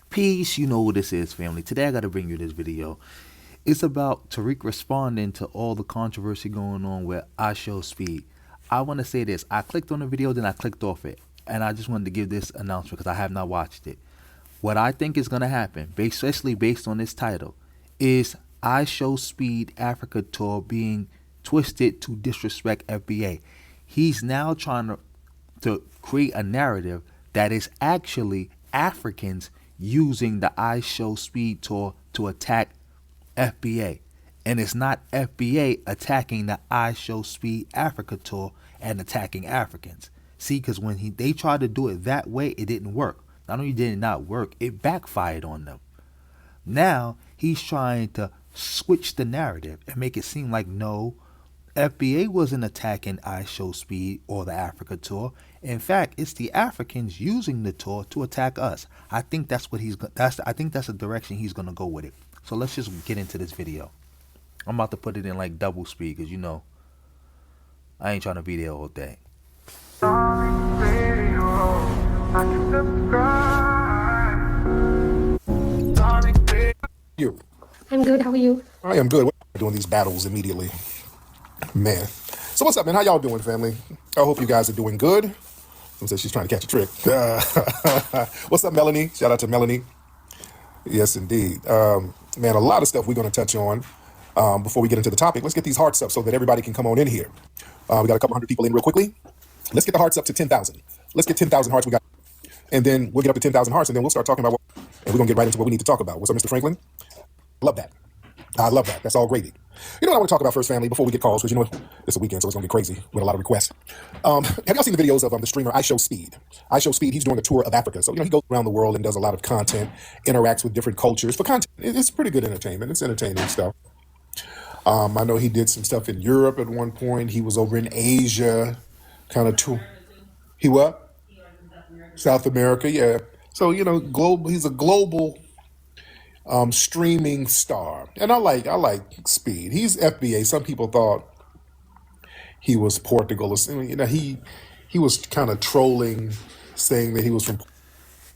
Peace, you know who this is, family. Today I gotta bring you this video. It's about Tariq responding to all the controversy going on with IShowSpeed. I want to say this. I clicked on the video, then I clicked off it. And I just wanted to give this announcement because I have not watched it. What I think is going to happen, especially based on this title, is IShowSpeed Africa Tour being twisted to disrespect FBA. He's now trying to create a narrative that is actually Africans using the IShowSpeed Tour to attack FBA. And it's not FBA attacking the IShowSpeed Africa Tour and attacking Africans. See, because when they tried to do it that way, it didn't work. Not only did it not work, it backfired on them. Now, he's trying to switch the narrative and make it seem like, no, FBA wasn't attacking IShowSpeed or the Africa Tour. In fact, it's the Africans using the tour to attack us. I think that's the direction he's going to go with it. So let's just get into this video. I'm about to put it in like double speed because, you know, I ain't trying to be there all day. You. I'm good. How are you? I am good. We're doing these battles immediately, man. So what's up, man? How y'all doing, family? I hope you guys are doing good. Someone says she's trying to catch a trick. What's up, Melanie? Shout out to Melanie. Yes, indeed. Man, a lot of stuff we're going to touch on before we get into the topic. Let's get these hearts up so that everybody can come on in here. We got a couple hundred people in real quickly. Let's get the hearts up to 10,000. Let's get 10,000 hearts. And then we'll get up to 10,000 hearts, and then we'll start talking about and we're going to get right into what we need to talk about. What's up, Mr. Franklin? Love that. I love that. That's all gravy. You know what I want to talk about first, family, before we get calls, because you know it's a weekend, so it's going to get crazy with a lot of requests. Have y'all seen the videos of the streamer IShowSpeed? IShowSpeed, he's doing a tour of Africa. So, you know, he goes around the world and does a lot of content, interacts with different cultures for content. It's pretty good entertainment. It's entertaining stuff. I know he did some stuff in Europe at one point. He was over in Asia, kind of tour. He what? South America, yeah. So, you know, he's a global streaming star. And I like Speed. He's FBA. Some people thought he was Portugal. You know, he was kind of trolling, saying that he was from.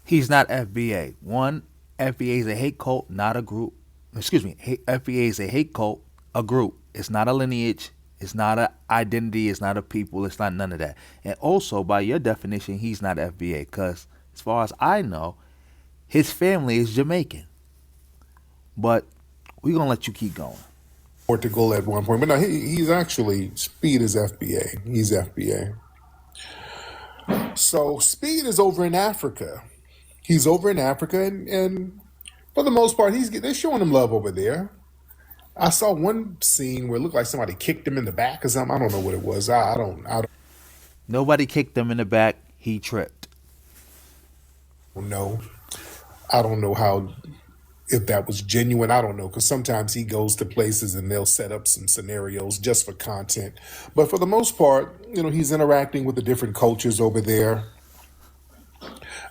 He's not FBA. One, FBA is a hate cult, not a group. Excuse me. FBA is a hate cult, a group. It's not a lineage. It's not an identity. It's not a people. It's not none of that. And also, by your definition, he's not FBA because, as far as I know, his family is Jamaican. But we're going to let you keep going. Portugal at one point. But no, he's actually, Speed is FBA. He's FBA. So Speed is over in Africa. He's over in Africa, and for the most part, they're showing him love over there. I saw one scene where it looked like somebody kicked him in the back or something. I don't know what it was. I don't Nobody kicked him in the back. He tripped. know. I don't know if that was genuine. I don't know, because sometimes he goes to places and they'll set up some scenarios just for content. But for the most part, you know, he's interacting with the different cultures over there,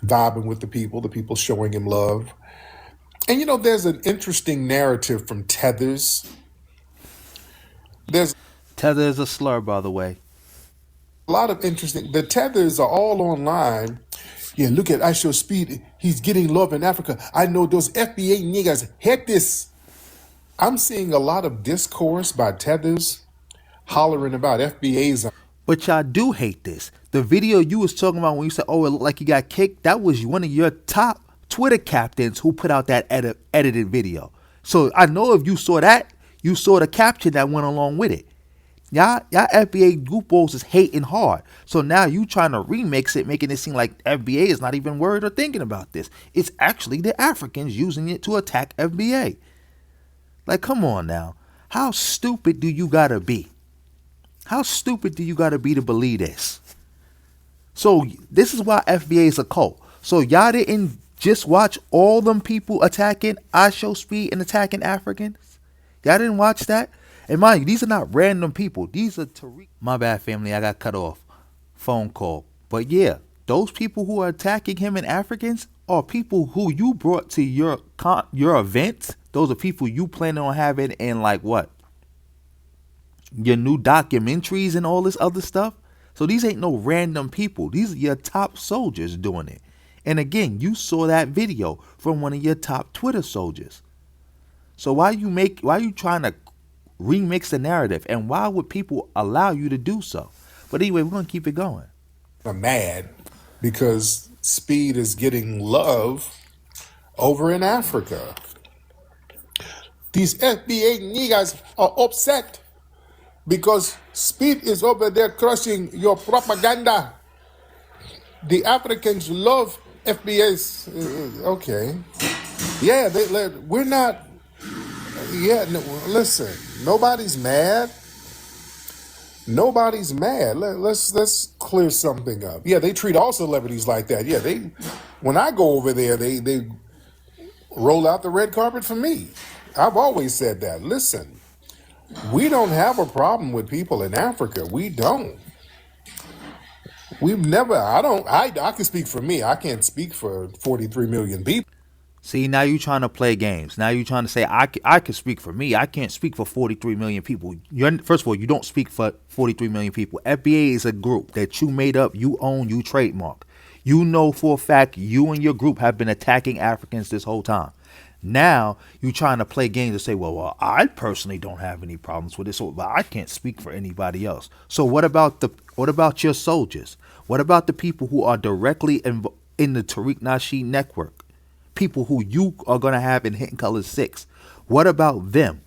vibing with the people showing him love. And, you know, there's an interesting narrative from Tethers. There's Tether is a slur, by the way. a lot of interesting. The Tethers are all online. Yeah, look at IShowSpeed. He's getting love in Africa. I know those FBA niggas. Heck this. I'm seeing a lot of discourse by Tethers hollering about FBA's. But y'all do hate this. The video you was talking about when you said, oh, it looked like you got kicked, that was one of your top Twitter captains who put out that edited video. So I know if you saw that, you saw the caption that went along with it. Y'all FBA goofballs is hating hard. So now you trying to remix it, making it seem like FBA is not even worried or thinking about this. It's actually the Africans using it to attack FBA. Like, come on now. How stupid do you gotta be? How stupid do you gotta be to believe this? So this is why FBA is a cult. So y'all didn't just watch all them people attacking IShowSpeed and attacking Africans? Y'all didn't watch that? And mind you, these are not random people. These are Tariq. My bad, family. I got cut off. Phone call. But yeah, those people who are attacking him and Africans are people who you brought to your events. Those are people you planning on having in like what? Your new documentaries and all this other stuff. So these ain't no random people. These are your top soldiers doing it. And again, you saw that video from one of your top Twitter soldiers. So why you trying to remix the narrative, and why would people allow you to do so? But anyway, we're gonna keep it going. I'm mad because Speed is getting love over in Africa. These FBA niggas are upset because Speed is over there crushing your propaganda. The Africans love FBAs. Okay. Yeah, we're not. Yeah, no, listen, nobody's mad. Nobody's mad. Let's clear something up. Yeah, they treat all celebrities like that. Yeah, when I go over there, they roll out the red carpet for me. I've always said that. Listen, we don't have a problem with people in Africa. We don't. We've never. I can speak for me. I can't speak for 43 million people. See, now you trying to play games. Now you trying to say I can speak for me. I can't speak for 43 million people. First of all, you don't speak for 43 million people. FBA is a group that you made up, you own, you trademark. You know for a fact you and your group have been attacking Africans this whole time. Now you trying to play games and say, well, I personally don't have any problems with it, so I can't speak for anybody else. So what about your soldiers? What about the people who are directly in the Tariq Nasheed network? People who you are going to have in Hitting Colors 6. What about them?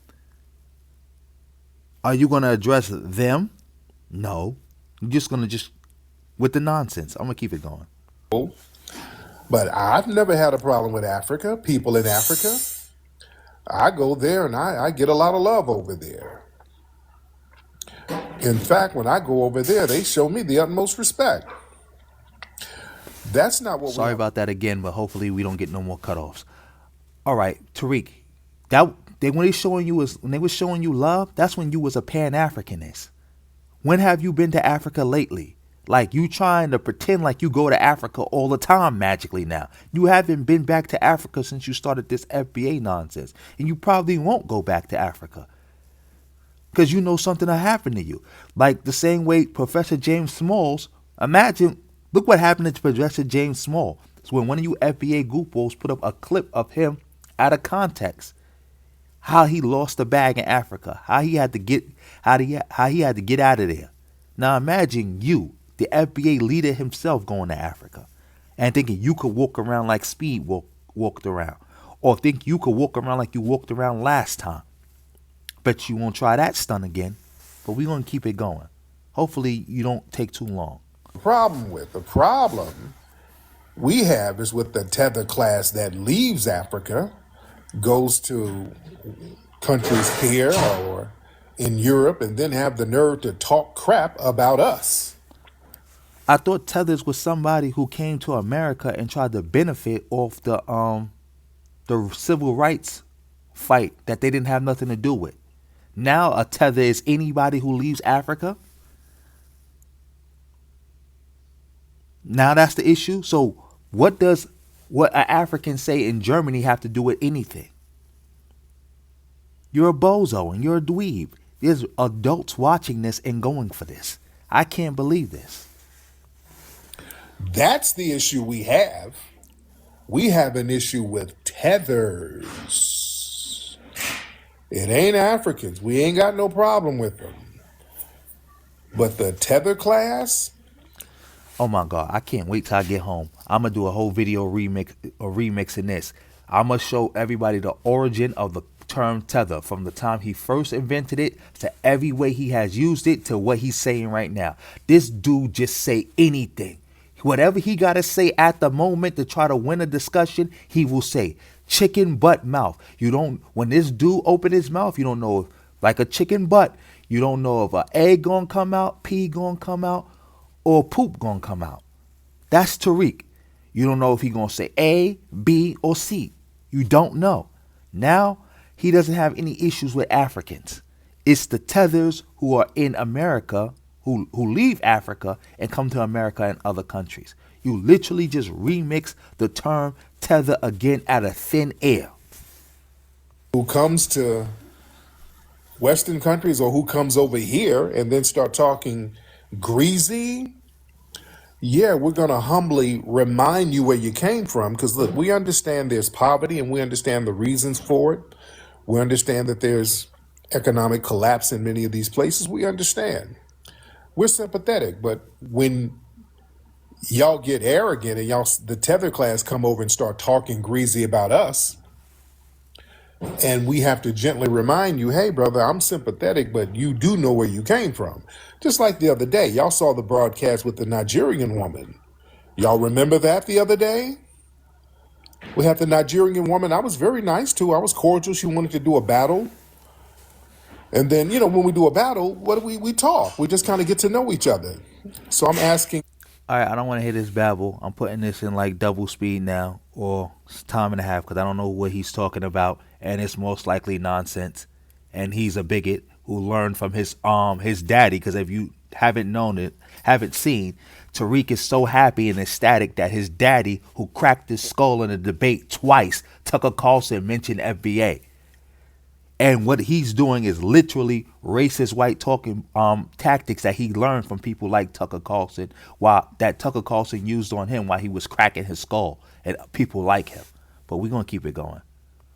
Are you going to address them? No. You're just going to with the nonsense. I'm going to keep it going. But I've never had a problem with Africa, people in Africa. I go there and I get a lot of love over there. In fact, when I go over there, they show me the utmost respect. That's not what Sorry about that again, but hopefully we don't get no more cutoffs. All right, Tariq, when they were showing you love, that's when you was a Pan-Africanist. When have you been to Africa lately? Like, you trying to pretend like you go to Africa all the time magically now. You haven't been back to Africa since you started this FBA nonsense. And you probably won't go back to Africa. Because you know something will happen to you. Like the same way Professor James Smalls, look what happened to Professor James Small. It's when one of you FBA goofballs put up a clip of him out of context. How he lost the bag in Africa. How he had to get out of there. Now imagine you, the FBA leader himself, going to Africa and thinking you could walk around like Speed walked around, or think you could walk around like you walked around last time. Bet you won't try that stunt again. But we're gonna keep it going. Hopefully you don't take too long. The problem we have is with the tether class that leaves Africa, goes to countries here or in Europe, and then have the nerve to talk crap about us. I thought Tethers was somebody who came to America and tried to benefit off the civil rights fight that they didn't have nothing to do with. Now a tether is anybody who leaves Africa. Now that's the issue. So what an African say in Germany have to do with anything? You're a bozo and you're a dweeb. There's adults watching this and going for this. I can't believe this. That's the issue we have. We have an issue with tethers. It ain't Africans. We ain't got no problem with them. But the tether class, oh my God, I can't wait till I get home. I'm going to do a whole video remixing this. I'm going to show everybody the origin of the term tether from the time he first invented it to every way he has used it to what he's saying right now. This dude just say anything. Whatever he got to say at the moment to try to win a discussion, he will say. Chicken butt mouth. When this dude open his mouth, you don't know if, like a chicken butt, you don't know if an egg gonna come out, pee gonna come out, or poop gonna come out. That's Tariq. You don't know if he gonna say A, B, or C. You don't know. Now, he doesn't have any issues with Africans. It's the tethers who are in America, who leave Africa and come to America and other countries. You literally just remix the term tether again out of thin air. Who comes to Western countries or who comes over here and then start talking greasy, Yeah, we're going to humbly remind you where you came from because, look, we understand there's poverty and we understand the reasons for it. We understand that there's economic collapse in many of these places. We understand. We're sympathetic, but when y'all get arrogant and y'all, the tether class, come over and start talking greasy about us, and we have to gently remind you, hey, brother, I'm sympathetic, but you do know where you came from. Just like the other day, y'all saw the broadcast with the Nigerian woman. Y'all remember that the other day? We had the Nigerian woman I was very nice to. I was cordial. She wanted to do a battle. And then, when we do a battle, what do we talk? We just kind of get to know each other. So I'm asking. All right, I don't want to hear this babble. I'm putting this in like double speed now, or time and a half, because I don't know what he's talking about, and it's most likely nonsense. And he's a bigot who learned from his daddy. Because if you haven't seen, Tariq is so happy and ecstatic that his daddy, who cracked his skull in a debate twice, Tucker Carlson, mentioned FBA. And what he's doing is literally racist white talking tactics that he learned from people like Tucker Carlson, while that Tucker Carlson used on him while he was cracking his skull, and people like him. But we're gonna keep it going.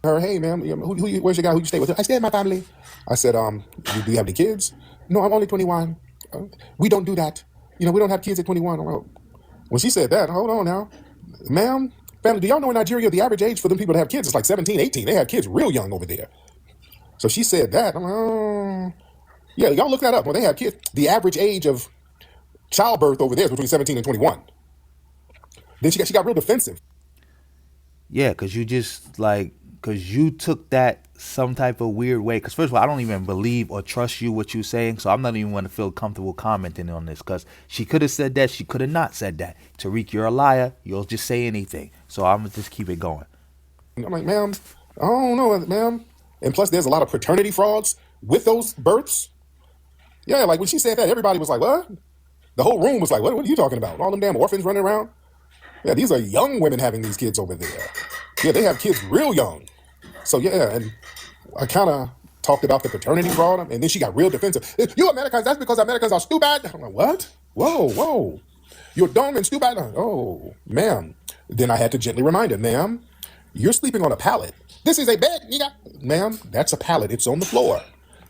Her, hey, ma'am, where's your guy? Who you stay with? I stay with my family. I said, do you have any kids? No, I'm only 21. We don't do that. We don't have kids at 21. Well, when she said that, hold on now. Ma'am, family, do y'all know in Nigeria the average age for them people to have kids is like 17, 18? They have kids real young over there. So she said that. I'm like, oh. Yeah, y'all look that up. When they have kids, the average age of childbirth over there is between 17 and 21. Then she got real defensive. Yeah, because you took that some type of weird way. Because first of all, I don't even believe or trust you what you're saying, so I'm not even going to feel comfortable commenting on this. Because she could have said that, she could have not said that. Tariq, you're a liar. You'll just say anything. So I'm gonna just keep it going. I'm like, ma'am, I don't know, ma'am. And plus, there's a lot of paternity frauds with those births. Yeah, like when she said that, everybody was like, what? The whole room was like, what are you talking about? All them damn orphans running around? Yeah, these are young women having these kids over there. Yeah, they have kids real young. So, yeah, and I kind of talked about the paternity fraud, and then she got real defensive. You Americans, that's because Americans are stupid. I'm like, what? Whoa. You're dumb and stupid. Oh, ma'am. Then I had to gently remind her, ma'am, you're sleeping on a pallet. This is a bed, ma'am, that's a pallet. It's on the floor.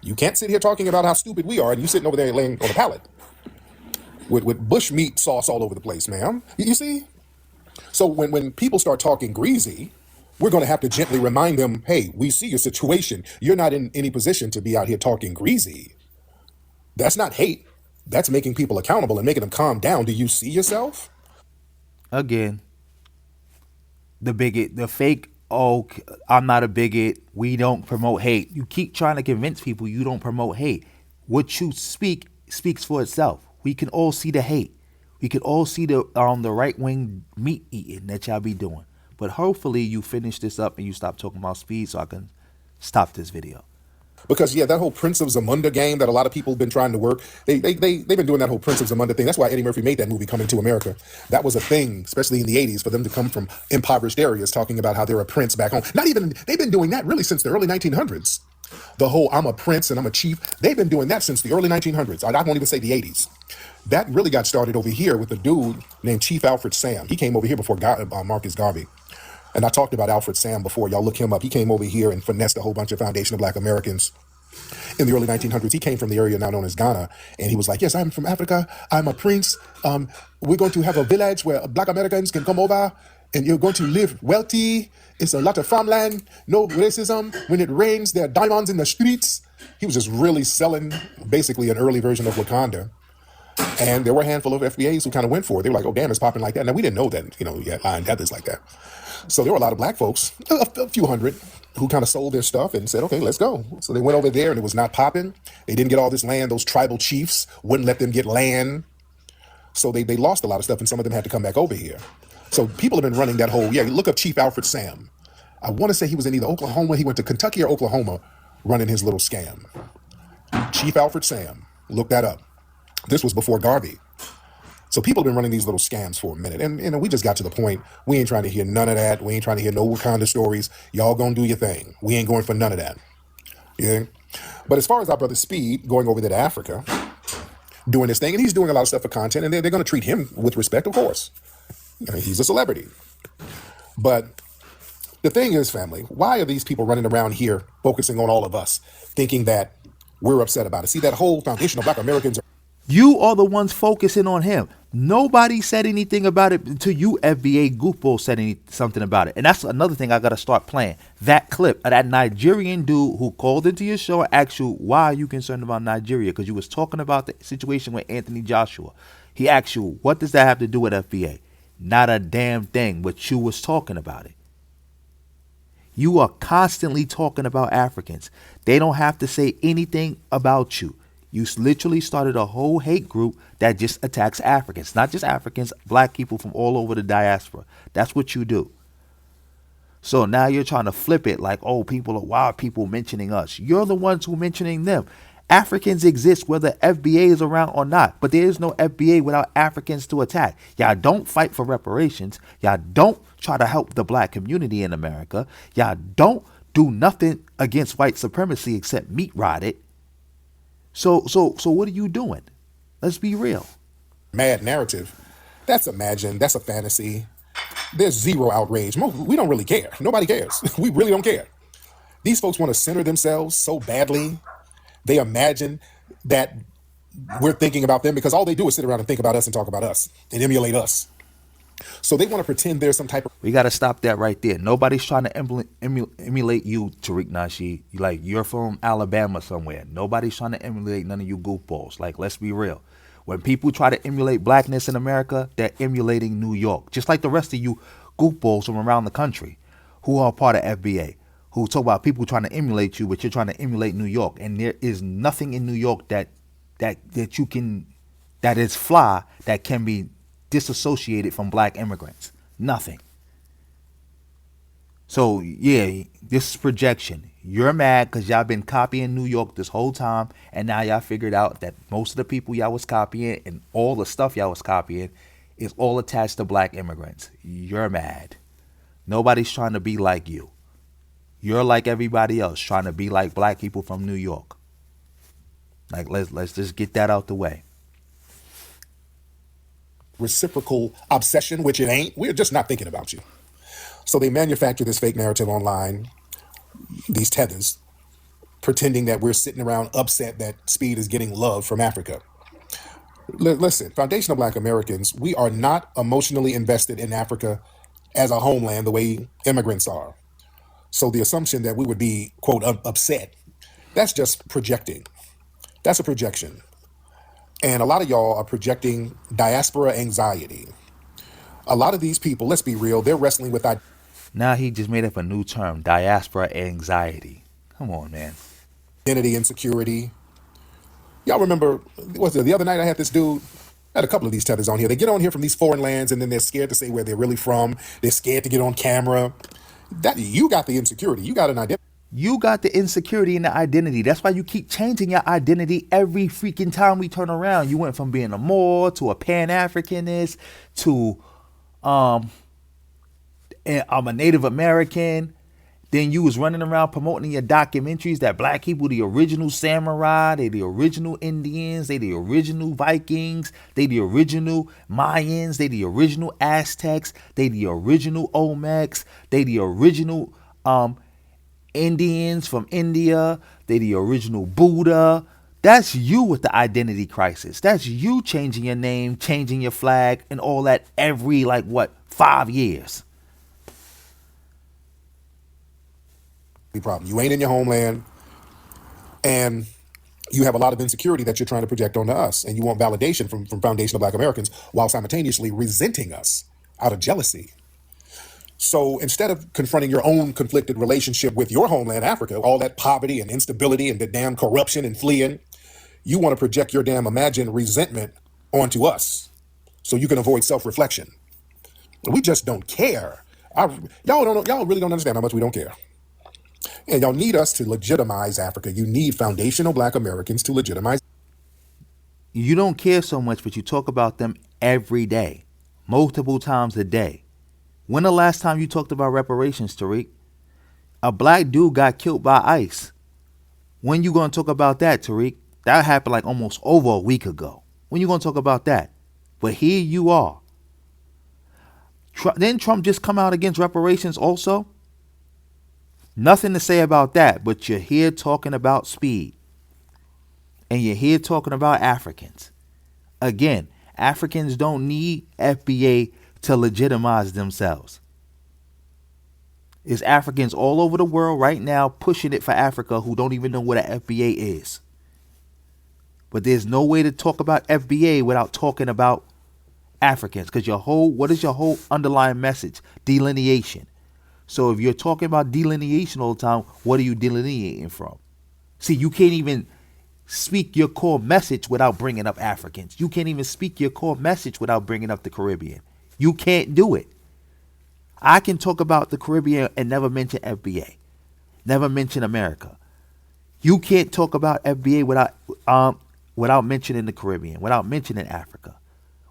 You can't sit here talking about how stupid we are and you sitting over there laying on a pallet with bush meat sauce all over the place, ma'am. You see? So when people start talking greasy, we're going to have to gently remind them, hey, we see your situation. You're not in any position to be out here talking greasy. That's not hate. That's making people accountable and making them calm down. Do you see yourself? Again, the bigot, the fake, oh, I'm not a bigot. We don't promote hate. You keep trying to convince people you don't promote hate. What you speaks for itself. We can all see the hate. We can all see the right wing meat eating that y'all be doing. But hopefully you finish this up and you stop talking about speed so I can stop this video. Because yeah, that whole Prince of Zamunda game that a lot of people have been trying to work, they've been doing that whole Prince of Zamunda thing. That's why Eddie Murphy made that movie Coming to America. That was a thing, especially in the 80s, for them to come from impoverished areas talking about how they're a prince back home. They've been doing that really since the early 1900s. The whole I'm a prince and I'm a chief, they've been doing that since the early 1900s. I won't even say the 80s. That really got started over here with a dude named Chief Alfred Sam. He came over here before Marcus Garvey. And I talked about Alfred Sam before. Y'all look him up. He came over here and finessed a whole bunch of Foundation of Black Americans in the early 1900s. He came from the area now known as Ghana. And he was like, yes, I'm from Africa. I'm a prince. We're going to have a village where Black Americans can come over and you're going to live wealthy. It's a lot of farmland, no racism. When it rains, there are diamonds in the streets. He was just really selling basically an early version of Wakanda. And there were a handful of FBAs who kind of went for it. They were like, oh, damn, it's popping like that. Now, we didn't know that, you had lion deathers like that. So there were a lot of black folks, a few hundred, who kind of sold their stuff and said, okay, let's go. So they went over there and it was not popping. They didn't get all this land. Those tribal chiefs wouldn't let them get land. So they lost a lot of stuff and some of them had to come back over here. So people have been running that whole, look up Chief Alfred Sam. I want to say he was in either Oklahoma, he went to Kentucky or Oklahoma running his little scam. Chief Alfred Sam, look that up. This was before Garvey. So people have been running these little scams for a minute. And we just got to the point, we ain't trying to hear none of that. We ain't trying to hear no Wakanda stories. Y'all gonna do your thing. We ain't going for none of that. Yeah. But as far as our brother Speed going over there to Africa, doing this thing, and he's doing a lot of stuff for content, and they're going to treat him with respect, of course. I mean, he's a celebrity. But the thing is, family, why are these people running around here focusing on all of us, thinking that we're upset about it? See, that whole foundational Black Americans. You are the ones focusing on him. Nobody said anything about it until you, FBA goofball, said something about it. And that's another thing I got to start playing. That clip of that Nigerian dude who called into your show and asked you, why are you concerned about Nigeria? Because you was talking about the situation with Anthony Joshua. He asked you, what does that have to do with FBA? Not a damn thing, but you was talking about it. You are constantly talking about Africans. They don't have to say anything about you. You literally started a whole hate group that just attacks Africans. Not just Africans, black people from all over the diaspora. That's what you do. So now you're trying to flip it like, oh, why are people mentioning us? You're the ones who are mentioning them. Africans exist whether FBA is around or not. But there is no FBA without Africans to attack. Y'all don't fight for reparations. Y'all don't try to help the black community in America. Y'all don't do nothing against white supremacy except meat rot it. So what are you doing? Let's be real. Mad narrative. That's imagined. That's a fantasy. There's zero outrage. We don't really care. Nobody cares. We really don't care. These folks want to center themselves so badly. They imagine that we're thinking about them because all they do is sit around and think about us and talk about us and emulate us. So they want to pretend there's some type of... We got to stop that right there. Nobody's trying to emulate you, Tariq Nasheed. Like, you're from Alabama somewhere. Nobody's trying to emulate none of you goofballs. Like, let's be real. When people try to emulate blackness in America, they're emulating New York. Just like the rest of you goofballs from around the country who are part of FBA, who talk about people trying to emulate you, but you're trying to emulate New York. And there is nothing in New York that is fly that can be disassociated from black immigrants. Nothing. So yeah, this is projection. You're mad because y'all been copying New York this whole time, and now y'all figured out that most of the people y'all was copying and all the stuff y'all was copying is all attached to black immigrants. You're mad. Nobody's trying to be like you. You're like everybody else, trying to be like black people from New York. Like, let's just get that out the way. Reciprocal obsession, which it ain't. We're just not thinking about you. So they manufacture this fake narrative online, these tethers, pretending that we're sitting around upset that Speed is getting love from Africa. Listen, foundational Black Americans, we are not emotionally invested in Africa as a homeland the way immigrants are. So the assumption that we would be, quote, upset, that's just projecting. That's a projection. And a lot of y'all are projecting diaspora anxiety. A lot of these people, let's be real, they're wrestling with Now he just made up a new term, diaspora anxiety. Come on, man. identity insecurity. Y'all remember, was it the other night I had this dude, I had a couple of these tethers on here. They get on here from these foreign lands and then they're scared to say where they're really from. They're scared to get on camera. That you got the insecurity. You got an identity. You got the insecurity and the identity. That's why you keep changing your identity every freaking time we turn around. You went from being a Moor to a Pan-Africanist to I'm a Native American. Then you was running around promoting your documentaries that black people, the original samurai, they the original Indians, they the original Vikings, they the original Mayans, they the original Aztecs, they the original Olmecs, they the original Indians from India, they the original Buddha. That's you with the identity crisis. That's you changing your name, changing your flag, and all that every 5 years. Problem. You ain't in your homeland, and you have a lot of insecurity that you're trying to project onto us, and you want validation from foundational Black Americans while simultaneously resenting us out of jealousy. So instead of confronting your own conflicted relationship with your homeland, Africa, all that poverty and instability and the damn corruption and fleeing, you want to project your damn imagined resentment onto us so you can avoid self-reflection. We just don't care. Y'all really don't understand how much we don't care. And y'all need us to legitimize Africa. You need foundational Black Americans to legitimize. You don't care so much, but you talk about them every day, multiple times a day. When the last time you talked about reparations, Tariq? A black dude got killed by ICE. When you going to talk about that, Tariq? That happened almost over a week ago. When you going to talk about that? But here you are. Didn't Trump just come out against reparations also? Nothing to say about that, but you're here talking about speed. And you're here talking about Africans. Again, Africans don't need FBA to legitimize themselves. It's Africans all over the world right now pushing it for Africa who don't even know what a FBA is. But there's no way to talk about FBA without talking about Africans, because what is your whole underlying message? Delineation. So if you're talking about delineation all the time, what are you delineating from? See, you can't even speak your core message without bringing up Africans. You can't even speak your core message without bringing up the Caribbean. You can't do it. I can talk about the Caribbean and never mention FBA, never mention America. You can't talk about FBA without mentioning the Caribbean, without mentioning Africa,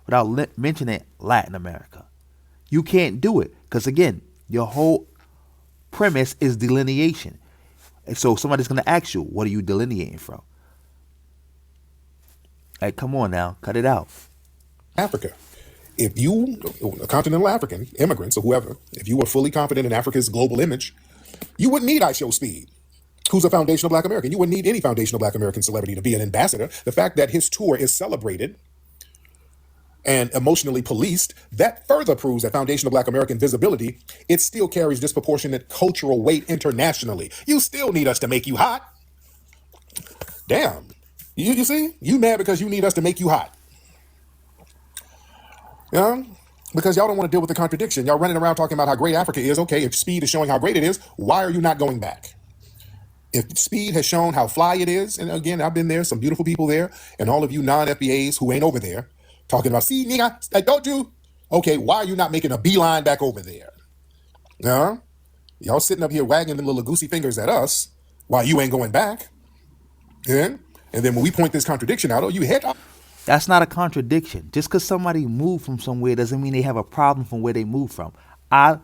without mentioning Latin America. You can't do it because, again, your whole premise is delineation. And so somebody's going to ask you, what are you delineating from? Hey, come on now, cut it out. Africa. If you, continental African immigrants or whoever, if you were fully confident in Africa's global image, you wouldn't need IShowSpeed, who's a foundational Black American. You wouldn't need any foundational Black American celebrity to be an ambassador. The fact that his tour is celebrated and emotionally policed, that further proves that foundational Black American visibility, it still carries disproportionate cultural weight internationally. You still need us to make you hot. Damn. You see? You mad because you need us to make you hot. Yeah, because y'all don't want to deal with the contradiction. Y'all running around talking about how great Africa is. Okay, if speed is showing how great it is, why are you not going back? If speed has shown how fly it is, and again, I've been there, some beautiful people there, and all of you non-FBAs who ain't over there talking about, see, nigga, I told you. Okay, why are you not making a beeline back over there? Yeah, y'all sitting up here wagging them little goosey fingers at us while you ain't going back. Yeah, and then when we point this contradiction out, oh, you hit. That's not a contradiction. Just because somebody moved from somewhere doesn't mean they have a problem from where they moved from. I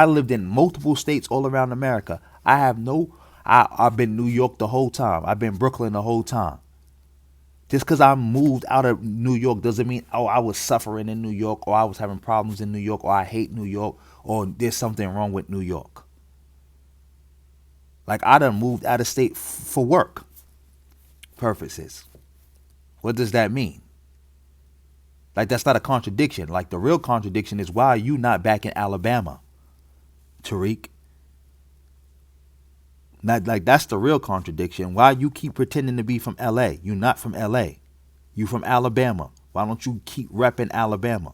lived in multiple states all around America. I've been New York the whole time. I've been Brooklyn the whole time. Just because I moved out of New York doesn't mean, oh, I was suffering in New York, or I was having problems in New York, or I hate New York, or there's something wrong with New York. Like, I done moved out of state for work purposes. What does that mean? Like, that's not a contradiction. Like, the real contradiction is, why are you not back in Alabama, Tariq? That's the real contradiction. Why you keep pretending to be from L.A.? You're not from L.A. You from Alabama. Why don't you keep repping Alabama?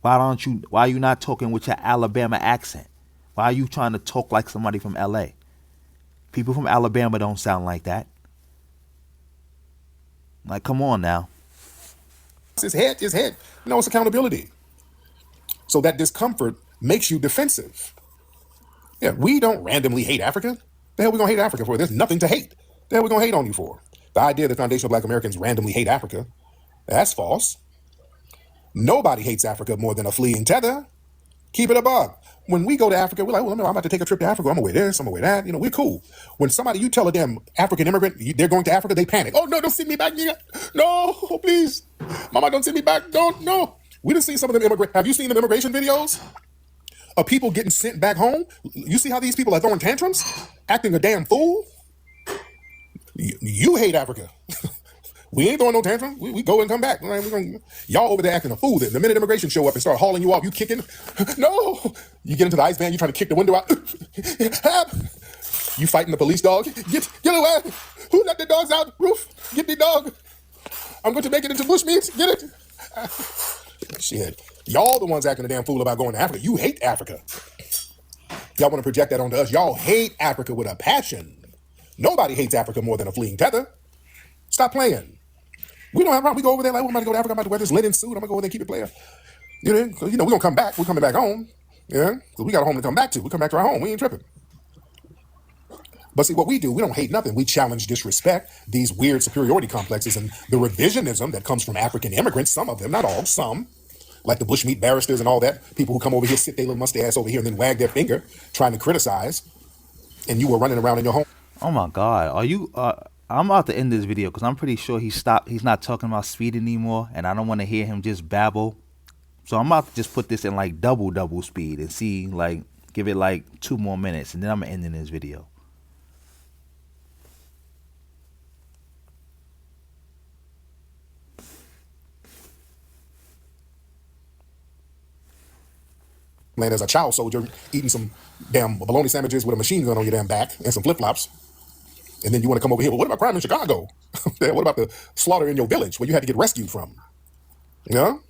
Why are you not talking with your Alabama accent? Why are you trying to talk like somebody from L.A.? People from Alabama don't sound like that. Like, come on now. His head. No, it's accountability. So that discomfort makes you defensive. Yeah, we don't randomly hate Africa. The hell we gonna hate Africa for? There's nothing to hate. The hell we gonna hate on you for? The idea that foundational Black Americans randomly hate Africa, that's false. Nobody hates Africa more than a fleeing tether. Keep it a buck. When we go to Africa, we're like, well, I'm about to take a trip to Africa. I'm gonna wear this, I'm gonna wear that. You know, we're cool. When you tell a damn African immigrant they're going to Africa, they panic. Oh, no, don't send me back, nigga. No, oh, please. Mama, don't send me back. Don't, no. We done seen some of them have you seen them immigration videos of people getting sent back home? You see how these people are throwing tantrums? Acting a damn fool? You hate Africa. We ain't throwing no tantrum. We go and come back. Y'all over there acting a fool. The minute immigration show up and start hauling you off, you kicking. No. You get into the ice van, you trying to kick the window out. Help. You fighting the police dog. Get away. Who let the dogs out? Roof. Get the dog. I'm going to make it into bushmeat. Get it. Shit. Y'all the ones acting a damn fool about going to Africa. You hate Africa. Y'all want to project that onto us. Y'all hate Africa with a passion. Nobody hates Africa more than a fleeing tether. Stop playing. We don't have a problem. We go over there like, we're about to go to Africa. I'm about to wear this linen suit. I'm going to go over there and keep it playing. You know, we're going to come back. We're coming back home. Yeah? Because we got a home to come back to. We come back to our home. We ain't tripping. But see, what we do, we don't hate nothing. We challenge disrespect, these weird superiority complexes, and the revisionism that comes from African immigrants, some of them, not all, some, like the bushmeat barristers and all that, people who come over here, sit their little mustache over here and then wag their finger, trying to criticize, and you were running around in your home. Oh my God, are you? I'm about to end this video because I'm pretty sure he stopped. He's not talking about speed anymore, and I don't want to hear him just babble. So I'm about to just put this in like double speed and see, like, give it like 2 more minutes, and then I'm ending this video. Man, as a child soldier, eating some damn bologna sandwiches with a machine gun on your damn back and some flip-flops. And then you want to come over here, well, what about crime in Chicago? What about the slaughter in your village where you had to get rescued from? You know?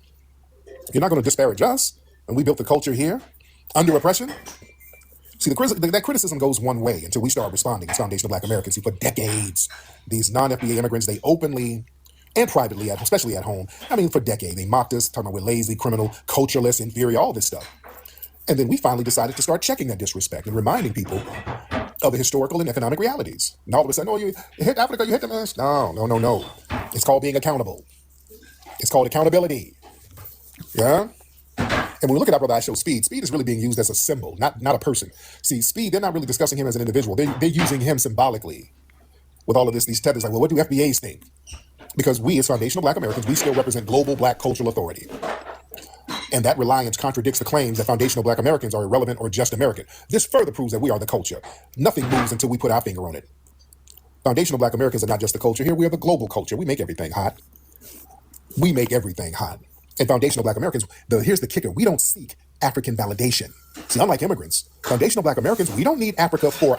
You're not going to disparage us. And we built the culture here under oppression. See, that criticism goes one way until we start responding as foundational Black Americans who for decades, these non-FBA immigrants, they openly and privately, especially at home, I mean, for decades, they mocked us, talking about we're lazy, criminal, cultureless, inferior, all this stuff. And then we finally decided to start checking that disrespect and reminding people of the historical and economic realities. And all of a sudden, oh, you hit Africa, you hit them. No. It's called being accountable. It's called accountability. Yeah? And when we look at our brother IShowSpeed, Speed is really being used as a symbol, not a person. See, Speed, they're not really discussing him as an individual. They're using him symbolically with all of these tethers. Like, well, what do FBAs think? Because we, as foundational Black Americans, we still represent global Black cultural authority. And that reliance contradicts the claims that foundational Black Americans are irrelevant or just American. This further proves that we are the culture. Nothing moves until we put our finger on it. Foundational Black Americans are not just the culture here. We are the global culture. We make everything hot. We make everything hot. And foundational Black Americans, here's the kicker. We don't seek African validation. See, unlike immigrants, foundational Black Americans, we don't need Africa for...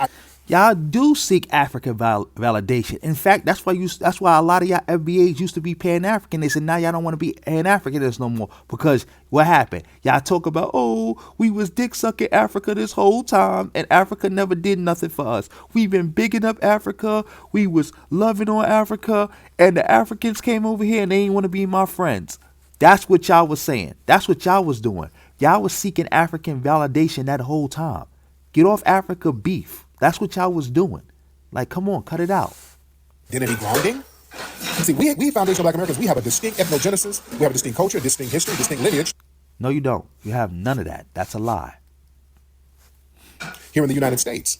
Y'all do seek African validation. In fact, that's why a lot of y'all FBAs used to be Pan-African. They said now y'all don't want to be Pan-Africanists no more because what happened? Y'all talk about, oh, we was dick sucking Africa this whole time and Africa never did nothing for us. We've been bigging up Africa. We was loving on Africa and the Africans came over here and they didn't want to be my friends. That's what y'all was saying. That's what y'all was doing. Y'all was seeking African validation that whole time. Get off Africa beef. That's what y'all was doing. Like, come on, cut it out. Identity grounding? See, we foundational Black Americans, we have a distinct ethnogenesis, we have a distinct culture, distinct history, distinct lineage. No, you don't. You have none of that. That's a lie. Here in the United States.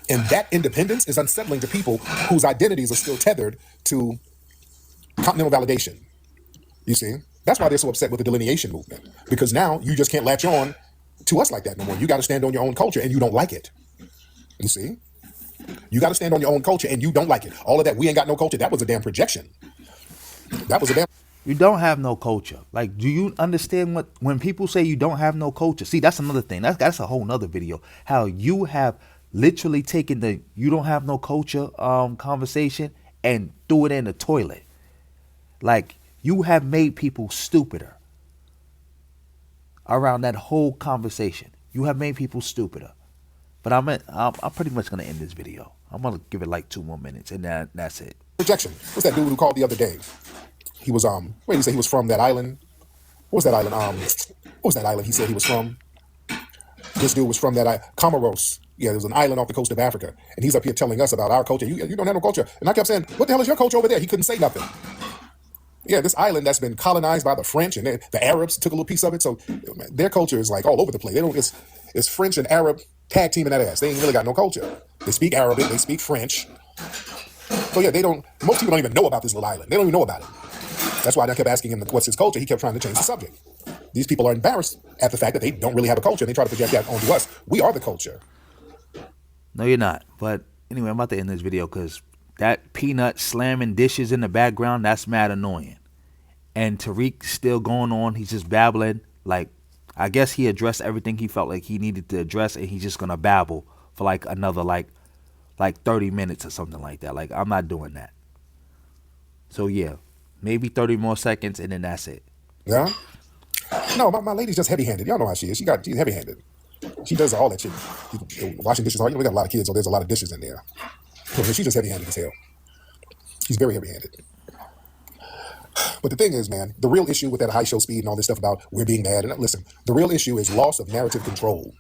And that independence is unsettling to people whose identities are still tethered to continental validation. You see? That's why they're so upset with the delineation movement. Because now you just can't latch on to us like that no more. You got to stand on your own culture and you don't like it. You see? You got to stand on your own culture and you don't like it. All of that, we ain't got no culture, that was a damn projection. That was a damn... You don't have no culture. Like, do you understand when people say you don't have no culture? See, that's another thing. That's a whole nother video. How you have literally taken the you don't have no culture conversation and threw it in the toilet. Like, you have made people stupider around that whole conversation. You have made people stupider. But I'm pretty much going to end this video. I'm going to give it like 2 more minutes, and that's it. Projection. What's that dude who called the other day? He was, where did he say he was from that island? What was that island? What was that island he said he was from? This dude was from that island, Comoros. Yeah, there was an island off the coast of Africa. And he's up here telling us about our culture. You don't have no culture. And I kept saying, what the hell is your culture over there? He couldn't say nothing. Yeah, this island that's been colonized by the French and the Arabs took a little piece of it. So their culture is like all over the place. They don't. It's French and Arab tag teaming that ass. They ain't really got no culture. They speak Arabic. They speak French. So yeah, they don't. Most people don't even know about this little island. They don't even know about it. That's why I kept asking him what's his culture. He kept trying to change the subject. These people are embarrassed at the fact that they don't really have a culture. And they try to project that onto us. We are the culture. No, you're not. But anyway, I'm about to end this video because that peanut slamming dishes in the background, that's mad annoying. And Tariq still going on. He's just babbling. Like, I guess he addressed everything he felt like he needed to address, and he's just going to babble for like another like 30 minutes or something like that. Like, I'm not doing that. So, yeah, maybe 30 more seconds, and then that's it. Yeah? No, my lady's just heavy-handed. Y'all know how she is. She's heavy-handed. She does all that shit. Washing dishes. We got a lot of kids, so there's a lot of dishes in there. She's just heavy-handed as hell. She's very heavy-handed. But the thing is, man, the real issue with that IShowSpeed and all this stuff about we're being mad, and listen, the real issue is loss of narrative control.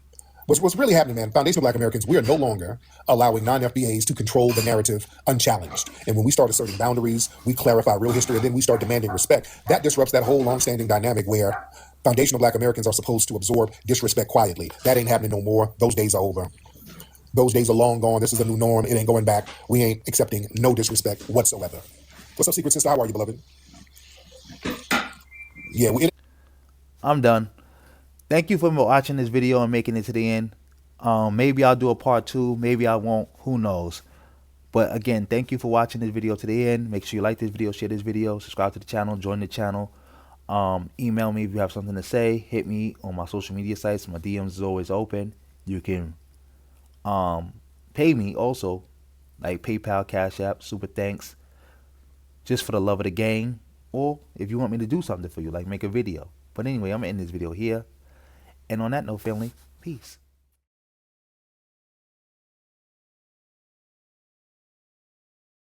What's really happening, man, foundational Black Americans, we are no longer allowing non-FBAs to control the narrative unchallenged. And when we start asserting boundaries, we clarify real history, and then we start demanding respect. That disrupts that whole long-standing dynamic where foundational Black Americans are supposed to absorb disrespect quietly. That ain't happening no more. Those days are over. Those days are long gone. This is the new norm. It ain't going back. We ain't accepting no disrespect whatsoever. What's up, Secret Sister? How are you, beloved? Yeah, I'm done. Thank you for watching this video and making it to the end. Maybe I'll do a part 2. Maybe I won't. Who knows? But again, thank you for watching this video to the end. Make sure you like this video, share this video, subscribe to the channel, join the channel. Email me if you have something to say. Hit me on my social media sites. My DMs is always open. You can pay me also, like PayPal, Cash App, super thanks, just for the love of the game, or if you want me to do something for you, like make a video. But anyway, I'm gonna end this video here. And on that note, family, peace.